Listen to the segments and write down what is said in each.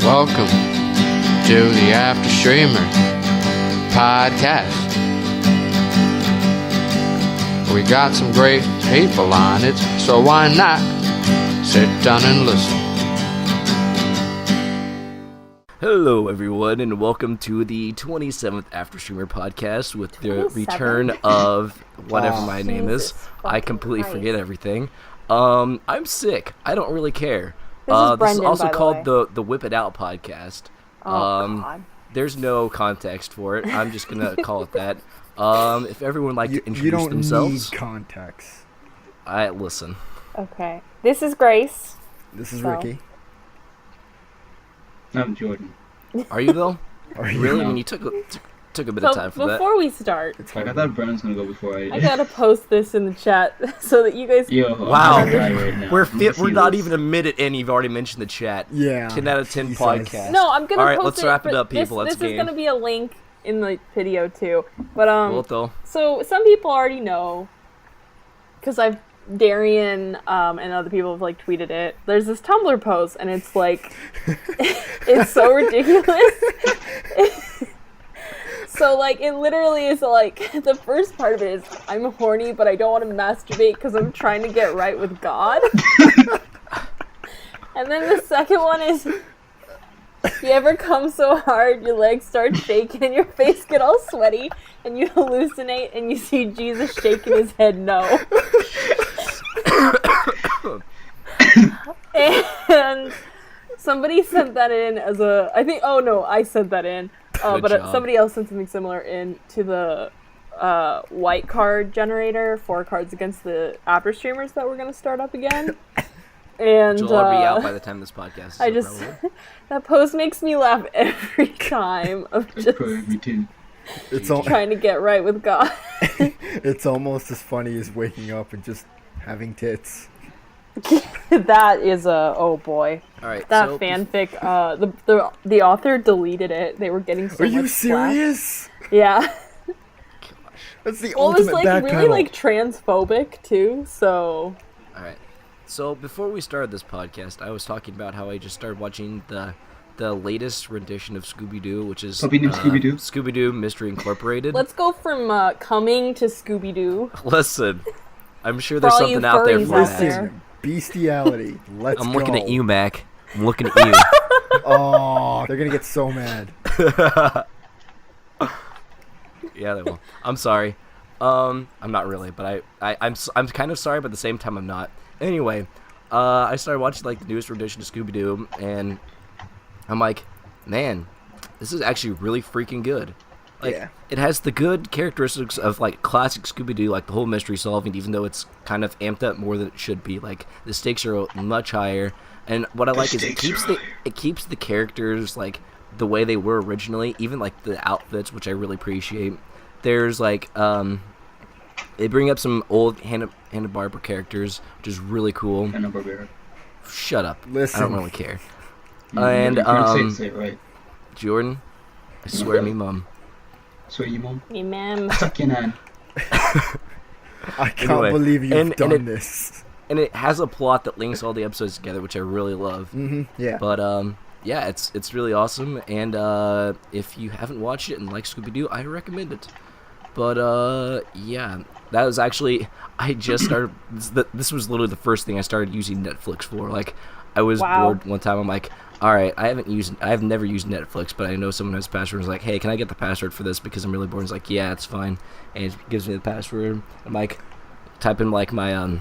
Welcome to the Afterstreamer Podcast. We got some great people on it, so why not sit down and listen? Hello, everyone, and welcome to the 27th Afterstreamer Podcast with the return of whatever my name is. I completely forget everything. I'm sick. I don't really care. This is also called the Whip It Out Podcast. God. There's no context for it. I'm just gonna call it that. If everyone would like to introduce themselves, you don't need context. Listen. Okay. This is Grace. This is Ricky. I'm Jordan. Are you though? Are you? Really? I mean, you took a bit of time for that. Before we start, I thought Brennan's gonna go before I gotta post this in the chat so that you guys. Wow. Right We're not even a minute in. You've already mentioned the chat. Yeah. 10 out of 10 Jesus. podcast. No, I'm gonna. All right, post let's wrap it up, people. This Let's is game. gonna be a link in the video too. But Well, though. So some people already know, because Darian and other people have like tweeted it. There's this Tumblr post, and it's like, it's so ridiculous. So like, it literally is like, the first part of it is, I'm horny, but I don't want to masturbate because I'm trying to get right with God. And then the second one is, you ever come so hard, your legs start shaking and your face get all sweaty, and you hallucinate and you see Jesus shaking his head no. And somebody sent that in as a, I sent that in, but somebody else sent something similar in to the white card generator for cards against the Afterstreamers that we're going to start up again. And Which will all be out by the time this podcast is that post makes me laugh every time of just trying to get right with God. It's almost as funny as waking up and just having tits. That is oh boy. All right. That so fanfic, the author deleted it. They were getting so Are much you flack. serious? Yeah. That's the Well, it was ultimate like backpedal. really like transphobic too. So. All right. So before we started this podcast, I was talking about how I just started watching the latest rendition of Scooby-Doo, which is Scooby-Doo Mystery Incorporated. Let's go from coming to Scooby-Doo. Listen, I'm sure For there's all something you out there furries for out that. there. Bestiality. Let's go. I'm looking at you, Mac. I'm looking at you. Oh, they're gonna get so mad. Yeah, they will. I'm sorry. I'm not really, but I'm kind of sorry, but at the same time I'm not. Anyway, I started watching like the newest rendition of Scooby-Doo, and I'm like, man, this is actually really freaking good. Like, Yeah. It has the good characteristics of like classic Scooby-Doo, like the whole mystery solving, even though it's kind of amped up more than it should be. Like the stakes are much higher, and what I like is it keeps the characters like the way they were originally, even like the outfits, which I really appreciate. There's like they bring up some old Hanna-Barbera characters, which is really cool. Hanna-Barbera. Shut up. Listen. I don't really care. And say it right. Jordan, I swear me mum. Swear you mom. Me ma'am. Suck your nan. I can't Anyway, believe you've done and this. And it has a plot that links all the episodes together, which I really love. Yeah. But yeah, it's really awesome. And if you haven't watched it and like Scooby-Doo, I recommend it. But yeah, that was actually, I just started. This was literally the first thing I started using Netflix for. Like, I was bored one time. I'm like, all right, I've never used Netflix, but I know someone who has a password. Was like, hey, can I get the password for this because I'm really bored? He's like, yeah, it's fine, and it gives me the password. I'm like, type in like my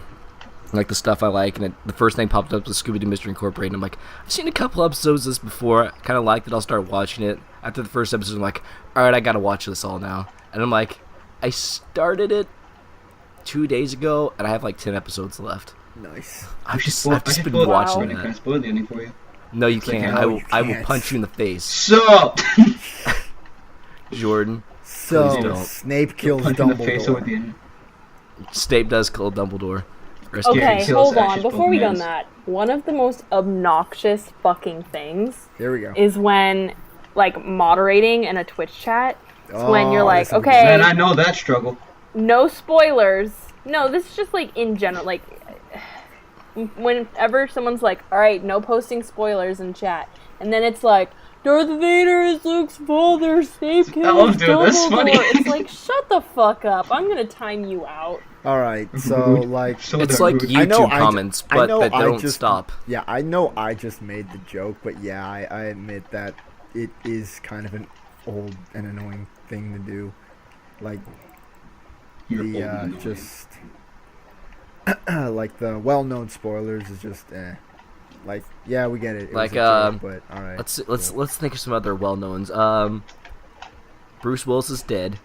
like the stuff I like, and the first thing popped up was Scooby-Doo Mystery Incorporated. And I'm like, I've seen a couple episodes of this before. I kind of liked it. I'll start watching it. After the first episode, I'm like, all right, I gotta watch this all now. And I'm like, I started it 2 days ago, and I have like 10 episodes left. Nice. I've just been watching Can I that. spoil the ending for you? No, you can't. No, I will can't. punch you in the face, Sup? Jordan. So, Please don't. Snape kills Punch in the face over the Dumbledore. end. Snape does kill Dumbledore. Rest Okay, Scary hold kills on. Ash's Before we go on Pokemons. that, one of the most obnoxious fucking things Here we go. is when, like, moderating in a Twitch chat. It's when you're Oh, like, this is okay, Man, I know that struggle. no spoilers. No, this is just like in general. Like, whenever someone's like, all right, no posting spoilers in chat, and then it's like, Darth Vader is Luke's father, Snape kills dude, that's funny. Dumbledore. It's like, shut the fuck up. I'm gonna time you out. All right, so like, So It's they're like rude. YouTube comments, but that don't stop. Yeah, I know I just made the joke, but yeah, I admit that it is kind of an old and annoying thing to do. Like You're old the and annoying. just like the well-known spoilers is just like, yeah, we get it. It Like, was a joke, but all right. Let's think of some other well knowns. Bruce Willis is dead.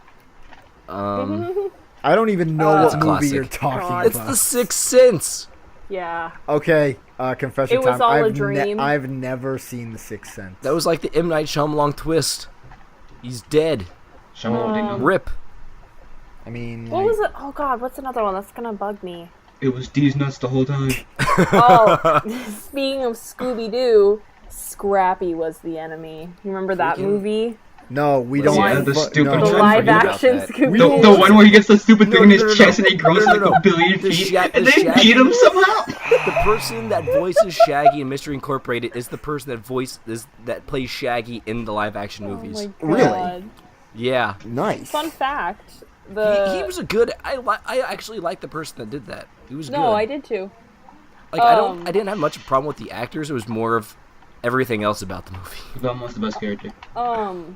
I don't even know That's what a movie you're classic. talking God. about. It's The Sixth Sense. Yeah. Okay, confession It was time. all a I've dream. I've never seen The Sixth Sense. That was like the M. Night Shyamalan twist. He's dead. Someone didn't know. Rip. I mean, What like, was it? Oh god, what's another one that's gonna bug me? It was D's nuts the whole time. Oh, speaking of Scooby-Doo, Scrappy was the enemy. You remember that Freaking- movie? No, we Yeah, don't. the stupid The I'm one. trying to live forget about action that. Scooby-Doo. The one where he gets the stupid thing in his No, chest and he grows no, like no. a billion The feet, Sha- and the they Shaggy- beat him somehow. The person that voices Shaggy in Mystery Incorporated is the person that plays Shaggy in the live action Oh movies. my Really? god. Yeah. Nice. Fun fact. He was a good. I actually like the person that did that. He was good. No, I did too. Like I didn't have much of a problem with the actors. It was more of everything else about the movie. Velma's the best character. Velma's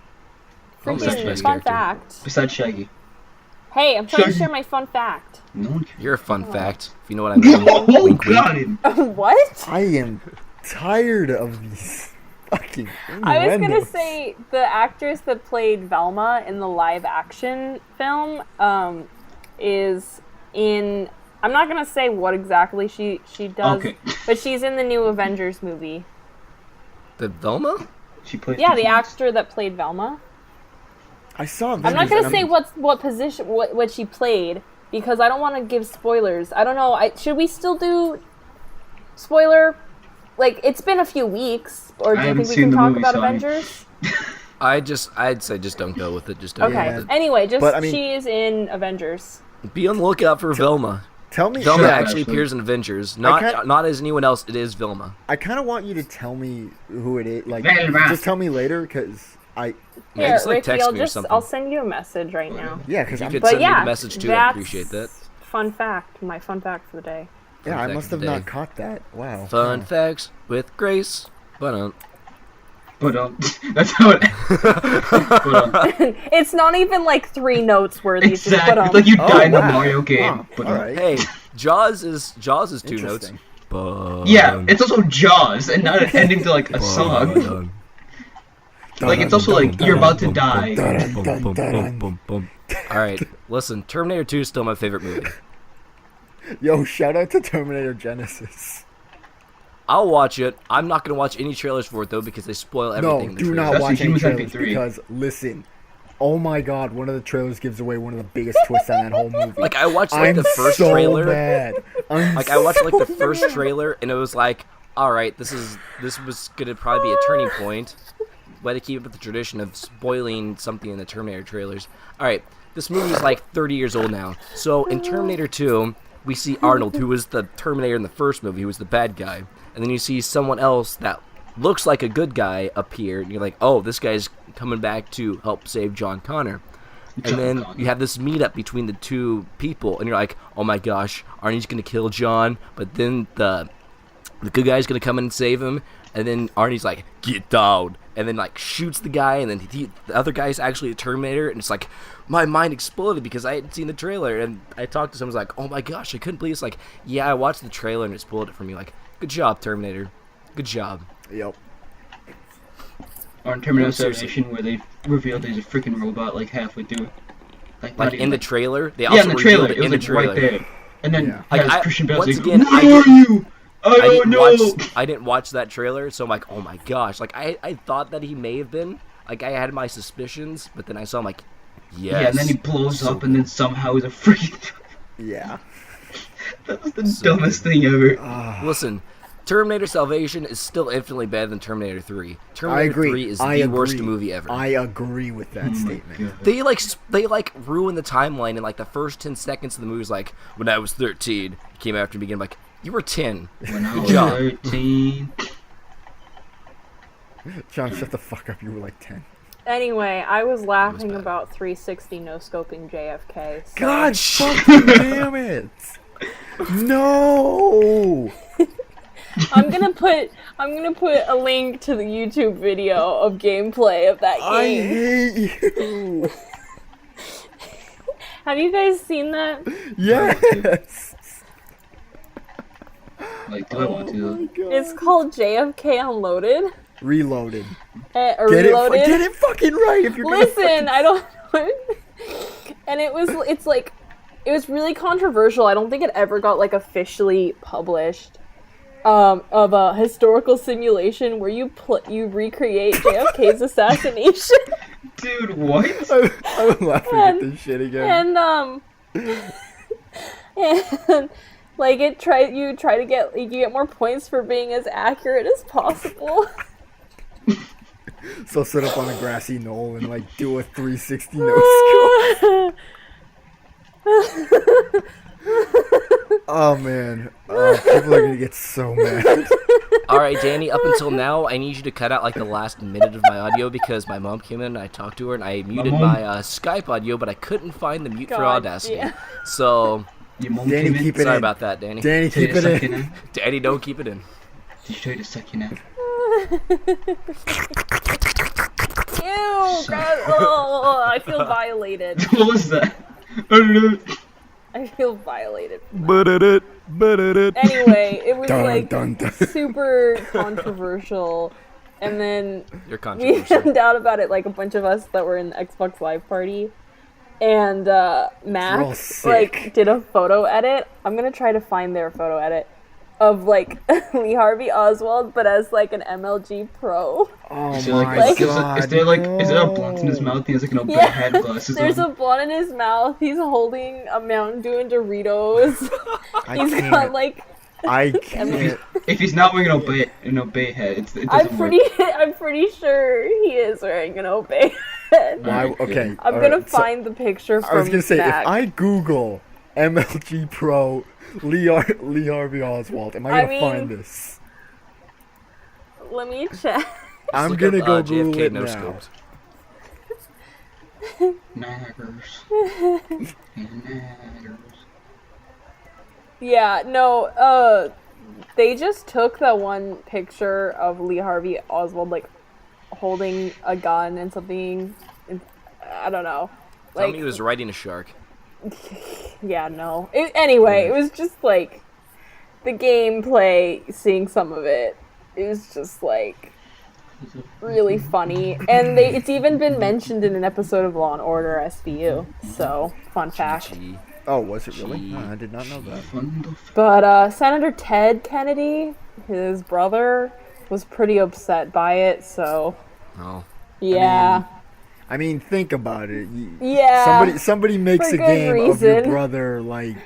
the Freaking best fun character. fact. Besides Shaggy. Hey, I'm trying to Shaggy. share my fun fact. No one cares. You're a fun fact, if you know what I mean. Oh, Wink, wink. got him. What? I am tired of these fucking. I was gonna innuendos. say the actress that played Velma in the live action film is in. I'm not gonna say what exactly she does, Okay. but she's in the new Avengers movie. The Velma? She played. Yeah, the actor that played Velma. I saw. I'm not Avengers, gonna and say I'm- what position what she played because I don't want to give spoilers. I don't know. Should we still do spoiler? Like it's been a few weeks, or do I you haven't think we seen can the talk movie, about sorry. Avengers? I'd say just don't go with it. Just don't Okay. go with Anyway, just But, I mean- she is in Avengers. it. Be on the lookout for Velma. Tell me. Velma Sure, actually actually. appears in Avengers. can't- Not as anyone else. It is Velma. I kind of want you to tell me who it is. Like, Velma. just tell me later, because I. Yeah, Here, just, like, Ricky, text I'll me or something. I'll send you a message right now. Yeah, because You I'm. could But send me yeah, the message too. I that's appreciate that. Fun fact. My fun fact for the day. Yeah, I fact must of the have not day. caught that. Wow. Fun Wow. facts with Grace. But But that's how it. But, It's not even like 3 notes worthy. It's just, exactly. but, It's like you Oh, die in the wow. Mario game. Huh, But, all right. hey, Jaws is 2 notes. Interesting. Yeah, it's also Jaws and not an ending to like a song. Like it's also like you're about to die. All right, listen. Terminator 2 is still my favorite movie. Yo, shout out to Terminator Genesis. I'll watch it. I'm not gonna watch any trailers for it though because they spoil everything. No, in the do trailer. not That's watch the any Human trailers Centipede 3. because listen. Oh my god, one of the trailers gives away one of the biggest twists on that whole movie. Like I watched like I'm the first so trailer. Mad. I'm Like I watched like the so first mad. trailer and it was like, all right, this was gonna probably be a turning point. Way to keep up with the tradition of spoiling something in the Terminator trailers. All right, this movie is like 30 years old now. So in Terminator 2, we see Arnold, who was the Terminator in the first movie, who was the bad guy, and then you see someone else that looks like a good guy appear, and you're like, oh, this guy's coming back to help save John Connor. And then you have this meetup between the two people, and you're like, oh my gosh, Arnie's gonna kill John, but then the good guy's gonna come in and save him, and then Arnie's like, get down, and then like shoots the guy, and then the other guy's actually a Terminator, and it's like, my mind exploded because I hadn't seen the trailer, and I talked to someone who's like, oh my gosh, I couldn't believe it's like, yeah, I watched the trailer and it spoiled it for me, like, good job, Terminator, good job. Yep. Or in Terminator Seriously. Salvation where they revealed he's a freaking robot like halfway through. Like, not Like even, in the like- trailer, they Yeah, also in the trailer. revealed It it was in the like trailer. right there. And then Yeah. Like, has Christian Bale's once like, again, who I are you? I don't know. I didn't watch that trailer, so I'm like, oh my gosh, like I thought that he may have been, like I had my suspicions, but then I saw him like, yes. Yeah, and then he blows so up, and then somehow he's a freaking. Yeah. That was the So dumbest thing ever. Listen, Terminator Salvation is still infinitely better than Terminator 3. Terminator I agree. 3 is I the agree. worst movie ever. I agree with that statement. God. They ruin the timeline in like the first 10 seconds of the movie. Is like, when I was 13, he came after me again. Like, you were 10. When I Good was job. 13. John, shut the fuck up. You were like 10. Anyway, I was laughing bad. about 360 no-scoping JFK. So. God fucking damn it! No! I'm gonna put a link to the YouTube video of gameplay of that I game. hate you. Have you guys seen that? Yes. Like, do I want to? It's called JFK Unloaded. Reloaded. Or Get Reloaded. it fucking right if you're gonna Listen, I don't. And it was really controversial. I don't think it ever got like officially published. Of a historical simulation where you recreate JFK's assassination. Dude, what? I'm laughing at this shit again. And like you get more points for being as accurate as possible. So sit up on a grassy knoll and like do a 360 no scope. Oh man, people are gonna get so mad. All right, Danny. Up until now, I need you to cut out like the last minute of my audio because my mom came in and I talked to her and I muted my Skype audio, but I couldn't find the mute for God, Audacity. yeah. So, Your mom Danny, came in? keep it sorry in. about that, Danny. Danny, Tell you keep to it suck your in. nap? Danny, don't keep it in. Did you tell you to suck your nap? Ew, God, oh, I feel violated. What was that? I feel violated. Anyway, Anyway, it was Dun, like dun, dun. super controversial, and then you're we controversial. found out about it, like a bunch of us that were in the Xbox Live party, and We're all Mac sick. like did a photo edit. I'm gonna try to find their photo edit of like Lee Harvey Oswald, but as like an MLG Pro. Oh Is there, my like, god. is there a blunt in his mouth? He has like an open Yeah, head glasses there's on. a blunt in his mouth. He's holding a Mountain Dew and Doritos. I He's can't. got like. I can't. If he's not wearing an obey head, it doesn't I'm work. pretty sure he is wearing an obey head. Why? Okay. I'm all gonna right, so find the picture from I was gonna say Mac. if I Google MLG Pro Lee Harvey Oswald, am I gonna I mean- find this? Let me check. I'm Look gonna up, go Google JFK it no now. scoped. Naggers. Naggers. Yeah, no, they just took that one picture of Lee Harvey Oswald, like, holding a gun and something, I don't know. Tell Like, me he was riding a shark. yeah, no. Anyway, it was just, like, the gameplay, seeing some of it, it was just, like, really funny. And it's even been mentioned in an episode of Law & Order SVU, so, fun fact. Gee. Oh, was it really? Gee. No, I did not know that. But Senator Ted Kennedy, his brother, was pretty upset by it, so Oh. yeah. I mean, think about it. Yeah. Somebody makes For a good game of your reason. brother, like,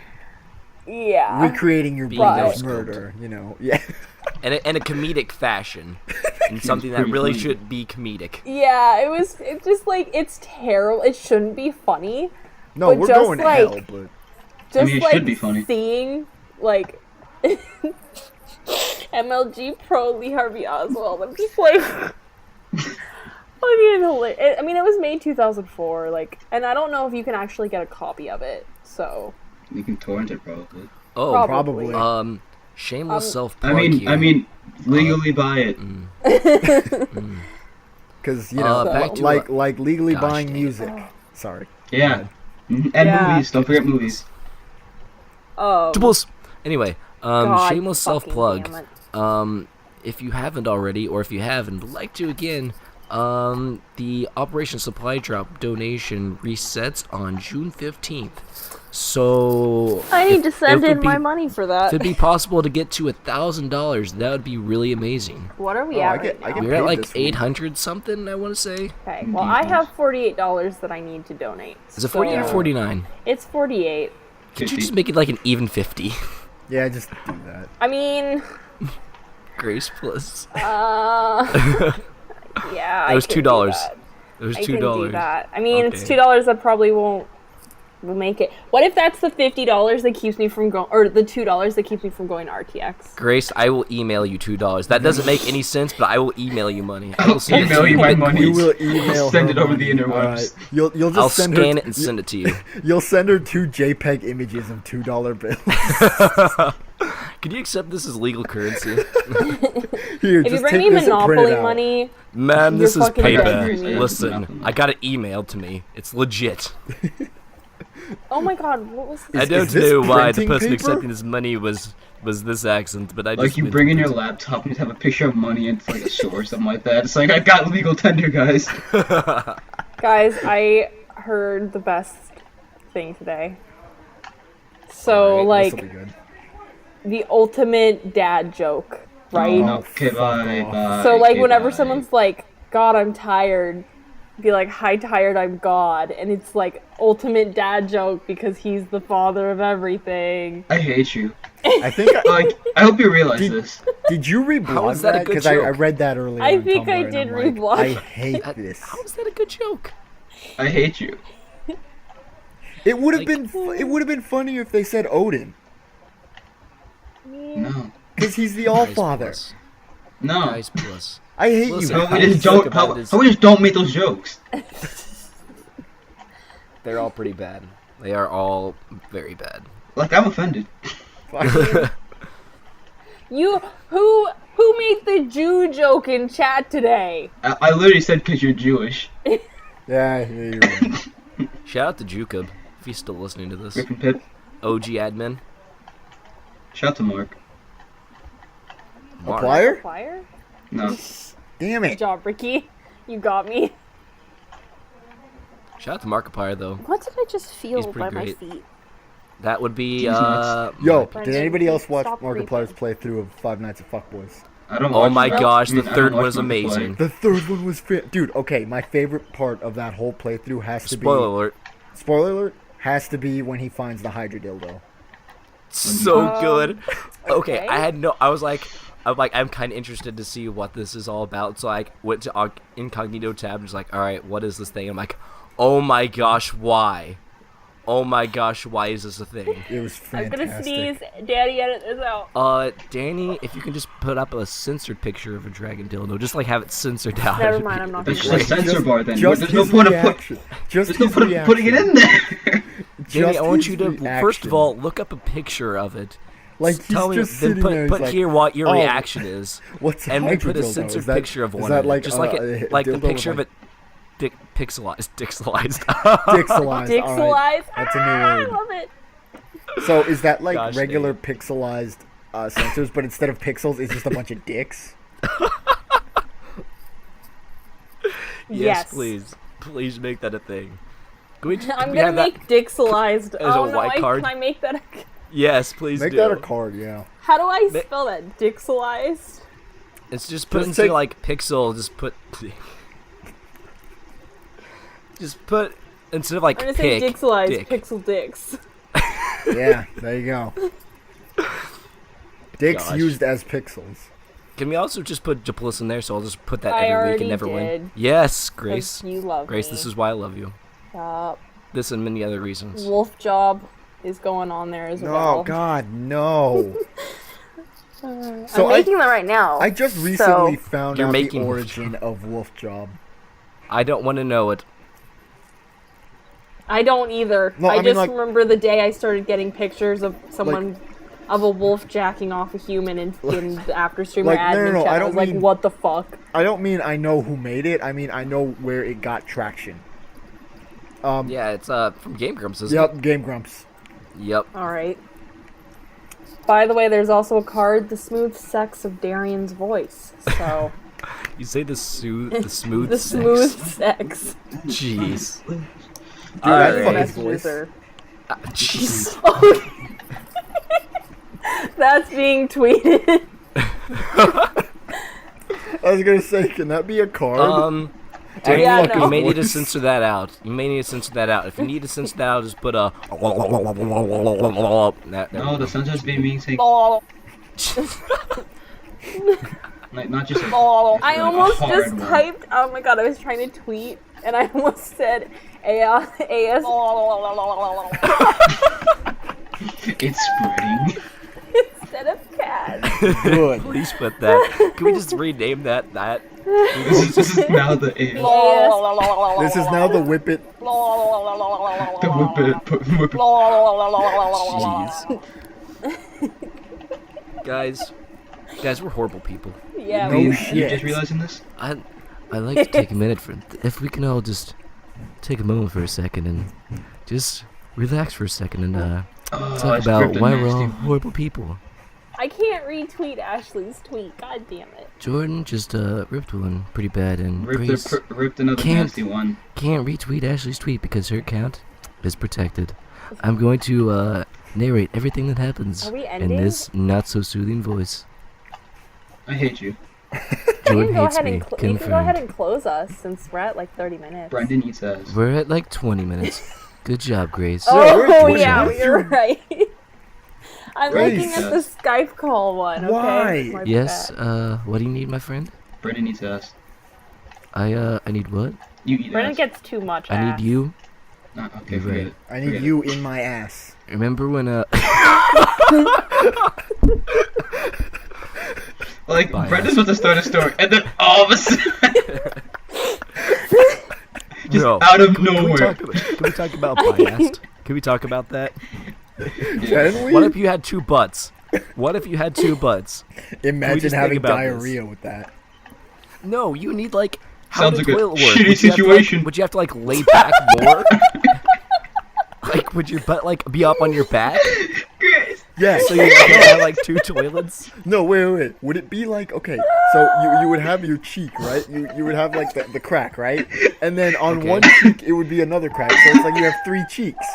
Yeah. recreating your Being brother's no-scoped. murder, you know? Yeah. And in a comedic fashion. And something that really should be comedic. Yeah, it's just like, it's terrible. It shouldn't be funny. No, But we're just going to like- hell, but Just mean, it like should be funny. seeing, like, MLG Pro Lee Harvey Oswald. I'm just like, fucking hilarious. I mean, it was made 2004, like, and I don't know if you can actually get a copy of it, so. You can torrent it probably. Oh, Probably. shameless self-plug I here. mean, legally buy it. because you know, back to, like legally gosh buying dang. music. Sorry. Yeah. And Yeah. movies. Don't forget movies. Oh. Anyway, God shameless fucking self-plug. damn it. If you haven't already, or if you have and would like to again, the Operation Supply Drop donation resets on June 15th. So I need to if send it in would my be- money for that. If it'd be possible to get to $1,000, that would be really amazing. What are we Oh, at I right get- I now? get- We're at paid like this week. 800 something, I want to say. Okay, well, I have $48 that I need to donate. Is it 48 or so- 49? It's 48. Could you 50. just make it like an even 50? Yeah, just do that. I mean, Grace plus. yeah. It was I can do $2. that. It was I can do $2. that. I mean, it's Okay. $2 that probably won't We'll make it. What if that's the $50 that keeps me from going, or the $2 that keeps me from going to RTX? Grace, I will email you $2. That doesn't make any sense, but I will email you money. I I'll will send it email to you my money. You will email Send her it over money. the interwebs. All right. You'll just I'll send scan her, it and send it to you. You'll send her 2 JPEG images of $2 bills. Could you accept this as legal currency? Here, If you just bring take me this and print Monopoly it out. money, Man, You're this is fucking paper. dead. Listen, I got it emailed to me. It's legit. oh my god, what was I this? don't is this know why the printing person paper? accepting this money was this accent, but I just Like you meant bring to in your put laptop and you have a picture of money and it's like a show or something like that. It's like I got legal tender, guys. Guys, I heard the best thing today. So, Alright, This'll be like, good. the ultimate dad joke, right? No, okay, fuck bye, off. bye. So, like, okay, whenever bye. someone's like, God, I'm tired, be like, hi, tired, I'm God. And it's like, ultimate dad joke because he's the father of everything. I hate you. I think Like, I hope you realize Did- this. did you How reblog is that a that? good Because I joke? read that earlier. I on think I Tumblr, and did I'm like, reblog. I hate this. How is that a good joke? I hate you. It would have Like- been. It would have been funnier if they said Odin, No. because he's the Guys Allfather. plus. No. Guys plus. I hate Listen, you. How we just don't. How we just don't make those jokes. They're all pretty bad. They are all very bad. Like I'm offended. You, who made the Jew joke in chat today? I literally said because you're Jewish. Yeah, you're right. Shout out to Jukub if he's still listening to this. Rip and Pip. OG admin. Shout out to Mark. Mark. Plier? Fire? No. Damn Good it. job, Ricky. You got me. Shout out to Markiplier though. What did I just feel He's pretty by my great. feet? That would be He's nuts. Yo, my- did anybody else watch Stop Markiplier's playthrough of Five Nights at Fuckboys? I don't. Oh watch my it. gosh, I mean, the I third don't one watch is Markiplier. amazing. The third one was dude. Okay, my favorite part of that whole playthrough has to Spoiler be alert. spoiler alert has to be when he finds the Hydra dildo. So good. Okay, okay. I was like, I'm kind of interested to see what this is all about. So I went to incognito tab and was like, all right, what is this thing? I'm like, oh my gosh, why? Oh my gosh, why is this a thing? It was I'm fantastic. gonna sneeze. Daddy, edit this out. Danny, if you can just put up a censored picture of a dragon dildo, just like have it censored out. Never mind, I'm not That's gonna just do a it. censor bar then. Just There's no his point of reaction. Just there's no his point of putting it in there. Danny, Just I want his you to first of reaction. all look up a picture of it. Like he's Tell me, just then sitting there. he's put like, here what your "Oh, reaction is, What's a and we Hydra put a dildo? censored Is that- picture of is one that of it, like just a- like a it, like the dildo with, picture of like, it, pixelized. Pixelized. Dixelized. All right. That's a new I word. love it. So is that like Gosh, regular pixelized sensors, but instead of pixels, it's just a bunch of dicks? Yes, please make that a thing. Can we, I'm we gonna have that- make Dixelized. as a Oh no, white card? can I make that? Yes, please Make do. that a card, yeah. How do I Ma- spell that? Dixelized? It's just put Just into take- like pixel. Just put. Just put instead of like I'm gonna say pick, Dixelized. dick. Pixel dicks. Yeah, there you go. Dicks Gosh. used as pixels. Can we also just put Duplis in there? So I'll just put that I every week already and never did. win. Yes, 'Cause Grace. you love Grace, me. this is why I love you. Stop. This and many other reasons. Wolf job is going on there as No, well. God, no. I'm So making that right now. I just recently So- found You're out making the Wolf origin of Wolf Job. I don't want to know it. I don't either. No, I I mean, just like- remember the day I started getting pictures of someone, of a wolf jacking off a human in the Afterstreamer Like, admin no, chat. I I don't was like, mean- what the fuck? I don't mean I know who made it. I mean I know where it got traction. Yeah, it's from Game Grumps, isn't Yep, Game Grumps. it? Yep. Alright. By the way, there's also a card, The Smooth Sex of Darian's Voice. So, You say the smooth the sex. smooth sex. Jeez. Dude, Alright. that's fucking Messages voice. are- Jeez. That's being tweeted. I was gonna say, can that be a card? Danny, Yeah, look, no. you may need to Voice. censor that out. You may need to censor that out. If you need to censor that out, just put a. No, the censor's being taken. Oh, Like, not just I like almost a hard just one. typed, oh my god, I was trying to tweet, and I almost said AS. It's spreading. Instead of cat. Good. Please put that. Can we just rename that? This is now the A. This is now the whip it. The whip it. Jeez. Guys, we're horrible people. Yeah. No You shit. just realizing this? I'd like to take a minute if we can all just take a moment for a second and just relax for a second and Oh, talk it's about ripped a why we're nasty all one. horrible people. I can't retweet Ashley's tweet. God damn it. Jordan just ripped one pretty bad, and Grace Ripped another can't- nasty one. can't retweet Ashley's tweet because her account is protected. I'm going to narrate everything that happens Are we in ending? this not so soothing voice. I hate you. Jordan go hates ahead me. and you can go ahead Confirmed. and close us since we're at like 30 minutes. Brendan eats ass. We're at like 20 minutes. Good job, Grace. Oh where's yeah, Jordan? you're right. I'm Grace. looking at the Skype call one. Okay? Why? My Yes. bad. What do you need, my friend? Brendan eats ass. I need what? You eat Brennan ass. gets too much. I ass. need you. Nah, okay, You're forget right. it. I need Forget you in my ass. Remember when Like, Bias. Brendan's supposed to start a story, and then all of a sudden, just No. out of Can we nowhere. talk about biased? Can we talk about that? Can we? What if you had two butts? What if you had two butts? Imagine just think having about this? diarrhea with that. No, you need like how Sounds did like a toilet work? shitty Would you have to, like- situation. would you have to like lay back more? Like, would your butt like be up on your back? Yeah. So you have like two toilets? No, wait. Would it be like, okay, so you would have your cheek, right? You would have like the crack, right? And then on Okay. one cheek it would be another crack. So it's like you have 3 cheeks.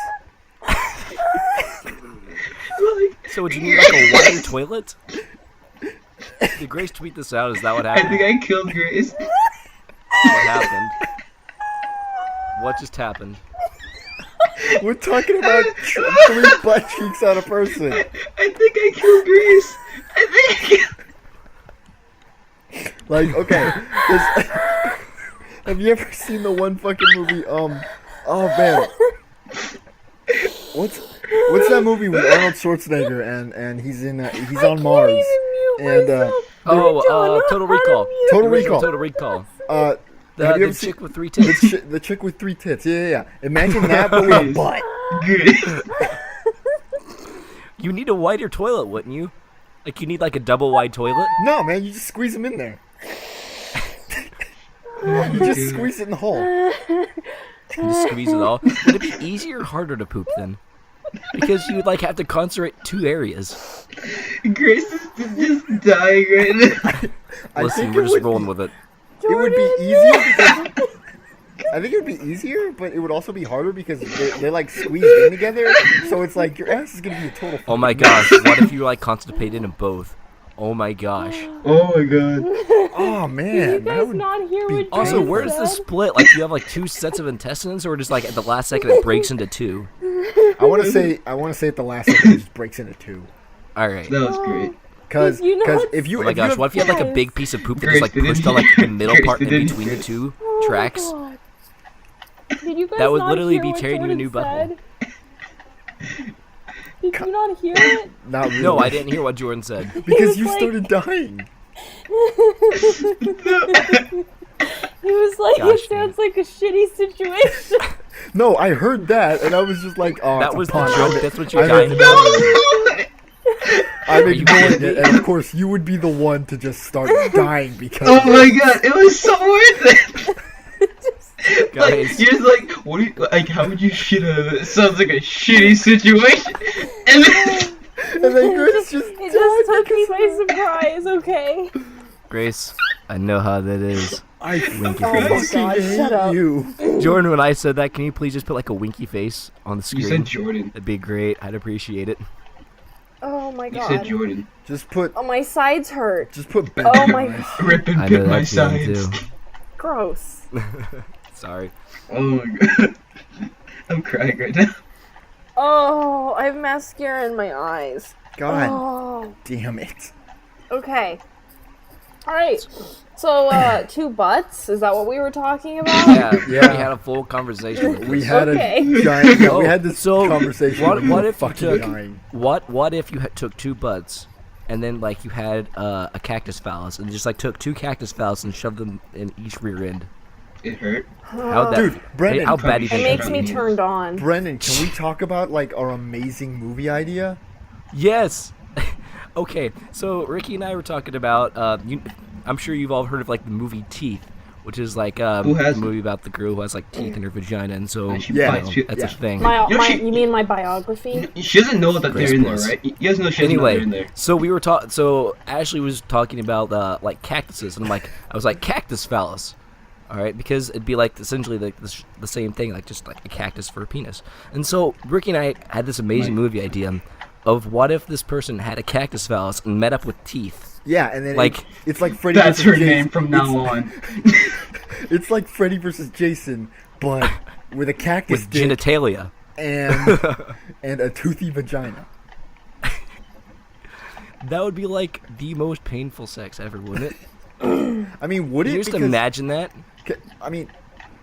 So would you need like a wider toilet? Did Grace tweet this out? Is that what I happened? think I killed Grace. What happened? What just happened? We're talking about 3 butt cheeks on a person. I think I killed Grace. I think. Like, okay, have you ever seen the one fucking movie? Oh man, what's that movie with Arnold Schwarzenegger and he's on Mars and Total Recall. Total Recall. Total Recall. have The you ever chick seen with 3 tits. the chick with 3 tits? Yeah. Imagine that, but with a butt. Good. You need a wider toilet, wouldn't you? Like you need like a double wide toilet. No, man, you just squeeze them in there. You just squeeze it in the hole. You just squeeze it all. Would it be easier or harder to poop then? Because you would like have to concentrate 2 areas. Grace is just dying right now. I Listen, think we're it just would rolling be- with it. It would be easier because I think it would be easier, but it would also be harder because they're like squeezed in together. So it's like your ass is gonna be a total. Oh my gosh, what if you like constipated in both? Oh my gosh. Oh my god. Oh Did you man, that guys would not hear be what Also, Jordan where's the said? split? Like, do you have like 2 sets of intestines, or just like at the last second it breaks into 2? I want to say at the last second it just breaks into 2. All right. That was great. Because You know what's- if you Oh my if you gosh, have- what if you had like a Guys. big piece of poop that Grace, just like didn't pushed you- on like the middle Grace, part in didn't between the you- 2 Oh my tracks? God. Did you guys That would not literally hear be what tearing you a Jordan new butthole. said? Did you not hear it? not really, No, I didn't hear what Jordan said. because He you was like- started dying. He was like, Gosh, it sounds like a shitty situation. No, I heard that and I was just like, oh, That it's a was the pun. joke. That's what you're I'm dying ignoring about. I'm Are you ignoring kidding it, me? and of course you would be the one to just start dying because. Oh my god, it was so worth it. Like, Guys. you're just like, what do you, like, how would you shit out of it? It sounds like a shitty situation. And then, And then Grace just It just took me by surprise, okay? Grace, I know how that is. I Winky fucking face. God, hate shut up. you. Jordan, when I said that, can you please just put like a winky face on the you screen? said Jordan. That'd be great. I'd appreciate it. Oh my You said god. Jordan. Just put Oh, my sides hurt. Ben. Oh my on. god. Rip and I pit know my that feeling sides. too. Gross. Sorry. Oh my god. I'm crying right now. Oh, I have mascara in my eyes. God Oh, damn it. okay. All right. So, two butts? Is that what we were talking about? Yeah, Yeah. we had a full conversation with We this. had Okay. a giant. Yeah, we Oh, had this so conversation. what and we were if you fucking took- dying. What if you took two butts, and then like you had a cactus phallus, and just like took two cactus phallus and shoved them in each rear end? It hurt. How that? Dude, Brendan, how bad do you It think makes that me would be? turned on. Brendan, can we talk about like our amazing movie idea? Yes. Okay, so Ricky and I were talking about. I'm sure you've all heard of like the movie Teeth, which is like Who a hasn't? movie about the girl who has like teeth in her vagina, and so And she Yeah. bites you. that's Yeah. a thing. You know, she- You mean my biography? She doesn't know that Grace they're in there, Bliss. right? You guys know she doesn't know they're in Anyway, there. so we were talking. So Ashley was talking about like cactuses, and I was like cactus phallus, all right, because it'd be like essentially like the same thing, like just like a cactus for a penis. And so Ricky and I had this amazing Right. movie idea of what if this person had a cactus phallus and met up with teeth. Yeah, and then Like- it's like Freddy. That's versus her Jason. name from now on. It's like Freddy versus Jason, but with a cactus With dick genitalia. and a toothy vagina. That would be like the most painful sex ever, wouldn't it? I mean, would Can it? you just Because- imagine that? I mean,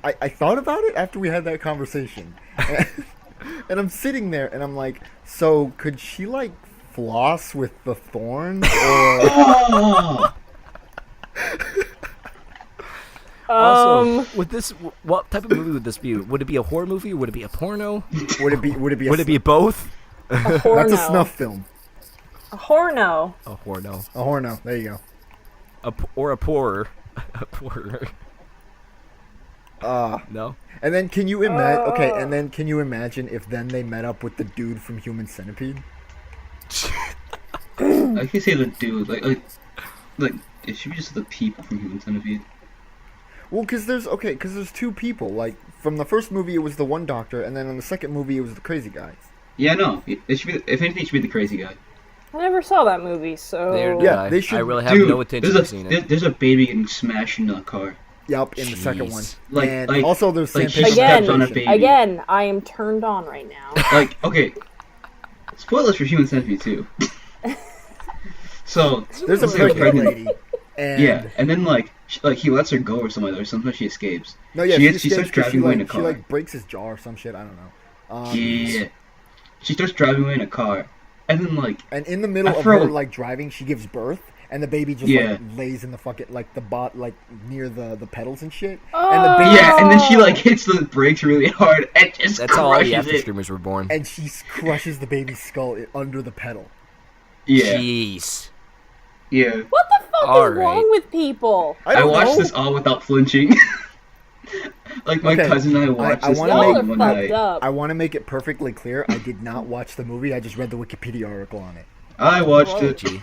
I thought about it after we had that conversation, and I'm sitting there and I'm like, so could she like floss with the thorns, or Oh, Also, with this, what type of movie would this be? Would it be a horror movie? Would it be a porno? would it be? Would it be both? A horno. That's a snuff film. A horno. A horno. A horno. There you go. Or a poorer. A poorer. No? And then can you imagine? Okay, and then can you imagine if then they met up with the dude from Human Centipede? I can say the dude, like it should be just the people from Human Centipede. Well, because there's two people. Like from the first movie, it was the one doctor, and then in the second movie, it was the crazy guy. Yeah, no, it should be. If anything, it should be the crazy guy. I never saw that movie, so... Yeah, they should- I really have Dude, no intention of seeing it. there's a baby getting smashed into a car. Yup, in the second one. Jeez. And Like- also there's like she sandpaper steps on a station. baby. Again, I am turned on right now. Like, okay, spoilers for Human Centipede too. So There's a let's say a pregnant lady. And Yeah, and then like he lets her go or something, or sometimes she escapes. No, yeah, she she starts escapes 'cause driving away in a she car. like breaks his jaw or some shit. I don't know. Yeah, she starts driving away in a car, and then like And in the middle of After her a- like driving, she gives birth, and the baby just Yeah. like lays in the fucking like the bot like near the pedals and shit. Oh. And the baby yeah, and then she like hits the brakes really hard and just That's how all the crushes it. Afterstreamers were born. and she crushes the baby's skull under the pedal. Yeah, Jeez. yeah. What the fuck All is wrong right. with people? I I don't watched know. this all without flinching. Like my Okay, cousin and I watched I this wanna all Y'all make- are one fucked night. up. I want to make it perfectly clear. I did not watch the movie. I just read the Wikipedia article on it. I watched it. G.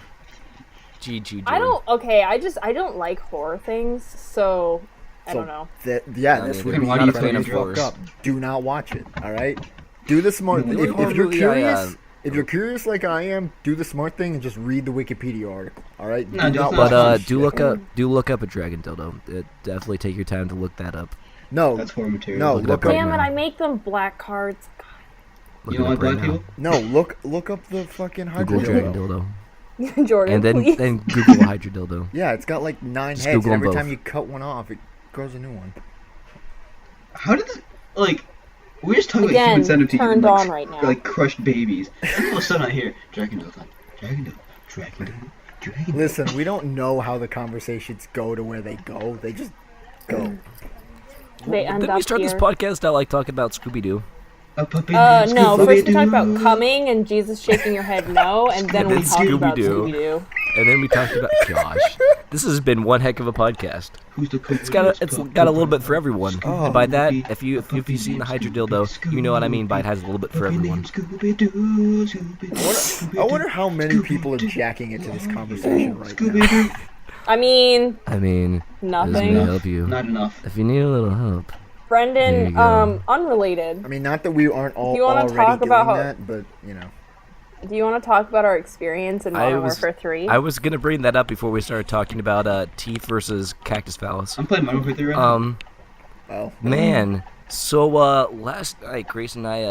I don't... Okay, I don't like horror things, so... I So don't know. Yeah, Not this either. would be Why do you incredibly think of fucked up. Do not watch it. All right. Do the smart. The only If horror you're movie curious, if you're curious like I am, do the smart thing and just read the Wikipedia article. All right. No, Do not that's watch not- this do shit. look up a dragon dildo. Definitely take your time to look that up. No, That's horror material. no. Look it Look up up. right Damn it, now. I make them black cards. Look You don't it like up right black now. people? No, look up the fucking Google dragon hydro. dildo, Jordan, and then please. Google hydro dildo. Yeah, it's got like 9 Just heads. Google And every them time both. you cut one off, it grows a new one. How did this, like, we just talking about Again, Human Centipede turned and, like, on right now. like crushed babies. And all of a sudden I hear Dragon Dildo, Dragon Dildo, Dragon Dildo, Dragon Dildo. Listen, we don't know how the conversations go to where they go. They just go. They end Didn't up we start here. this podcast out like talking about Scooby Doo? A puppy No, named first we talked Scooby-Doo. about coming and Jesus shaking your head no, and then And we then talked about Scooby-Doo. Scooby-Doo. And then we talked about gosh, this has been one heck of a podcast. Who's the It's got a little bit for everyone. Oh. And by that, if you've seen the hydro dildo, you know what I mean by it has a little bit for everyone. I wonder how many people are jacking into this conversation right now. Scooby-Doo. I mean, I mean, this may nothing. help you. Not enough. If you need a little help, There you Brendan, go. unrelated. I mean, not that we aren't all Do you wanna already talk doing about how- that, but you know. Do you want to talk about our experience in Modern Warfare 3? I was gonna bring that up before we started talking about teeth versus cactus phallus. I'm playing Modern Warfare 3 right now. Oh, Man, so last night Grace and I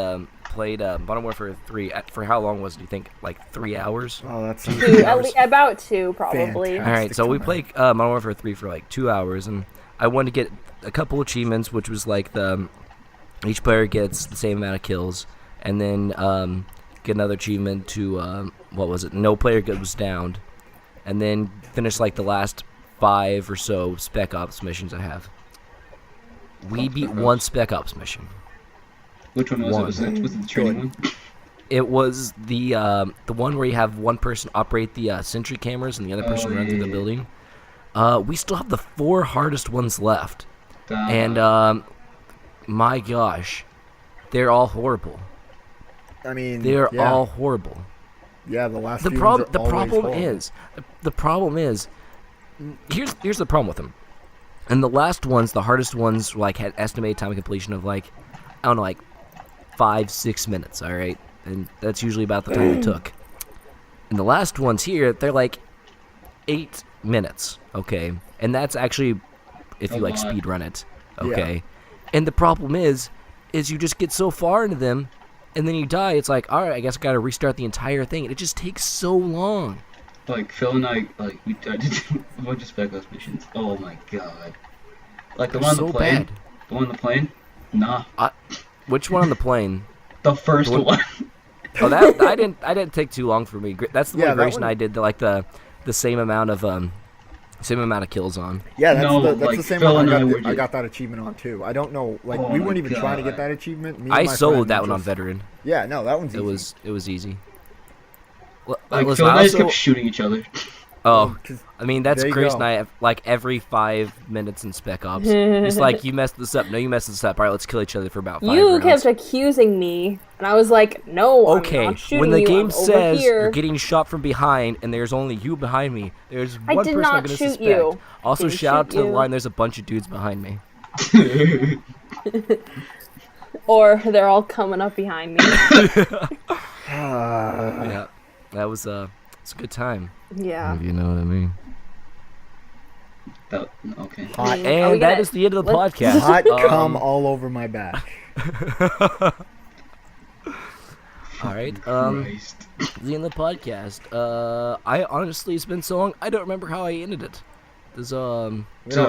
played Modern Warfare 3. For how long was it? Do you think like 3 hours? Oh, that's About 2, probably. Fantastic. All right, so we played Modern Warfare 3 for like 2 hours, and I wanted to get a couple achievements, which was like each player gets the same amount of kills, and then get another achievement to what was it? No player goes downed, and then finish like the last 5 or so Spec Ops missions I have. We beat one Spec Ops mission. Which one was it? Was it the training one? It was the one where you have one person operate the sentry cameras and the other person run through the building. We still have the 4 hardest ones left, and my gosh, they're all horrible. I mean, They're all horrible. Yeah, the last. The few problem. ones The are problem always is. The problem is. Here's the problem with them. And the last ones, the hardest ones, like had estimated time of completion of like, I don't know, like 5-6 minutes. All right, and that's usually about the time it took. And the last ones here, they're like 8 minutes. Okay, and that's actually if you like speed run it. Okay, and the problem is you just get so far into them, and then you die. It's like, all right, I guess I got to restart the entire thing. And it just takes so long. Like, Phil and I, like, we did a bunch of Spec Ops missions. Oh my god. Like, the They're one on so the plane? bad. The one on the plane? Nah. Which one on the plane? The first one. Oh, that I didn't take too long for me. That's the one that Grace and one- I did the same amount of kills on. Yeah, that's No, the like, same Phil one and I I were got that achievement on too. I don't know, like Oh we my weren't even trying to get God. that achievement. Me and I my soloed friend that one on just- veteran. Yeah, no, that one's easy. It was easy. Like, Listen, Phil and I I just also- kept shooting each other. Oh, 'Cause I mean, that's there you Grace go. and I like every 5 minutes in Spec Ops. It's like, you messed this up. No, you messed this up. All right, let's kill each other for about 5 You rounds. kept accusing me, and I was like, "No, Okay, I'm not shooting when the you. game I'm says over here." you're getting shot from behind and there's only you behind me, there's I one did person not I'm going to shoot suspect. you. Also, Didn't shout out shoot to the you. line, there's a bunch of dudes behind me. Or they're all coming up behind me. Yeah, that was it's a good time. Yeah. If you know what I mean. Okay. hot, And that is the end of the let's- podcast. hot cum all over my back. All right. Christ. The end of the podcast. I honestly, it's been so long, I don't remember how I ended it. There's So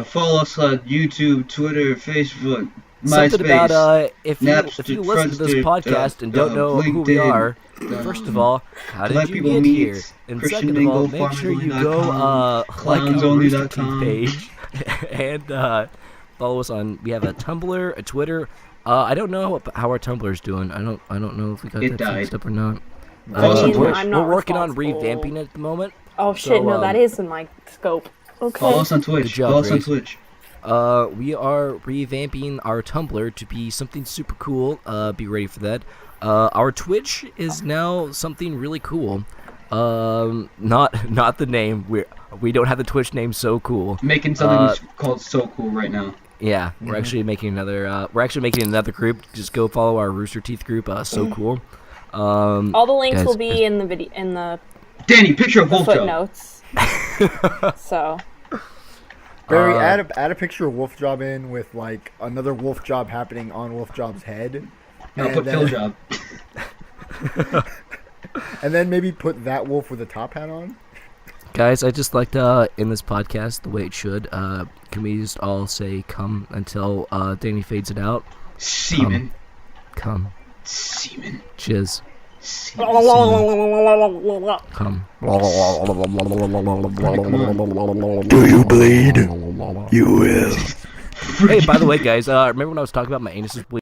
follow us on YouTube, Twitter, Facebook, something MySpace. about if you Napster, listen to this Friendster, podcast and don't know who we LinkedIn, are, first of all, how Black did you People get Meet, here? And Christian second of all, Mingle, make sure you farmersonly.com, go like our Rooster Teeth clownsonly.com. page and follow us on. We have a Tumblr, a Twitter. I don't know how our Tumblr's doing. I don't know if we got It that died. fixed up or not. Follow us on Twitch. I'm not We're working on responsible. revamping it at the moment. Oh shit! So, No, that is in my scope. Okay. Follow us on Twitch. Good job, Follow us on Grace. Twitch. We are revamping our Tumblr to be something super cool. Be ready for that. Our Twitch is now something really cool. Not the name. We don't have the Twitch name so cool. Making something called So Cool right now. Yeah, we're actually making another. We're actually making another group. Just go follow our Rooster Teeth group. So cool. All the links guys- will be in the video in the Danny, picture of Wolf Joe. footnotes. So Barry, add a picture of Wolf Job in with like another Wolf Job happening on Wolf Job's head, And I'll and put then- Kill Job. and then maybe put that wolf with a top hat on. Guys, I just like to end this podcast the way it should. Can we just all say "come" until Danny fades it out? Semen. Come, Semen. jizz, Semen. come. Do you bleed? You will. Hey, by the way, guys, remember when I was talking about my anus is bleeding?